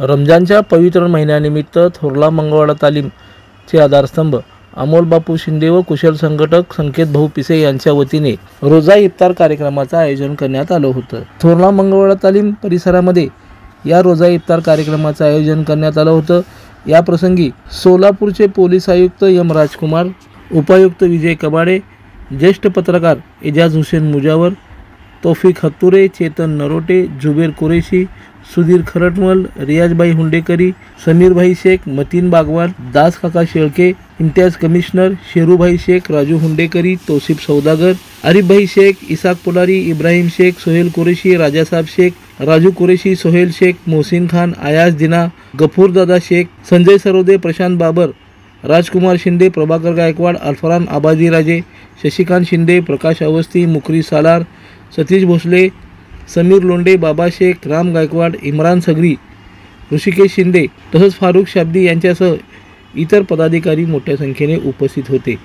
रमजानच्या पवित्र महिन्यानिमित्त थोरला मंगळवाडा तालीमचे आधारस्तंभ अमोल बापू शिंदे व कुशल संघटक संकेत भाऊ पिसे यांच्या वतीने रोजा इफ्तार कार्यक्रमाचं आयोजन करण्यात आलं होतं। थोरला मंगळवाडा तालीम परिसरामध्ये या रोजा इफ्तार कार्यक्रमाचं आयोजन करण्यात आलं होतं। या प्रसंगी सोलापूरचे पोलीस आयुक्त एम राजकुमार, उपायुक्त विजय कबाडे, ज्येष्ठ पत्रकार एजाज हुसेन मुजावर, तौफिक हत्तुरे, चेतन नरोटे, जुबेर कुरेशी, सुधीर खरटमल, रियाजभाई हुंडेकरी, समीरभाई शेख, मतीन बागवान, दास काका शेळके, इम्तियाज कमिश्नर, शेरूभाई शेख, राजू हुंडेकरी, तौसिफ सौदागर, आरिफभाई शेख, इसाक पुलारी, इब्राहिम शेख, सोहेल कुरेशी, राजासाब शेख, राजू कुरेशी, सोहेल शेख, मोहसिन खान, आयाज दिना, गफूर दादा शेख, संजय सरोदे, प्रशांत बाबर, राजकुमार शिंदे, प्रभाकर गायकवाड, अल्फरान आबादी राजे, शशिकांत शिंदे, प्रकाश अवस्थी, मुकरी सालार, सतीश भोसले, समीर लोंडे, बाबा शेख, राम गायकवाड, इम्रान सगरी, ऋषिकेश शिंदे तसंच फारुख शाब्दी यांच्यासह इतर पदाधिकारी मोठ्या संख्येने उपस्थित होते।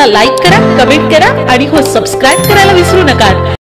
लाईक करा, कमेंट करा आणि हो सबस्क्राइब करायला विसरू नका।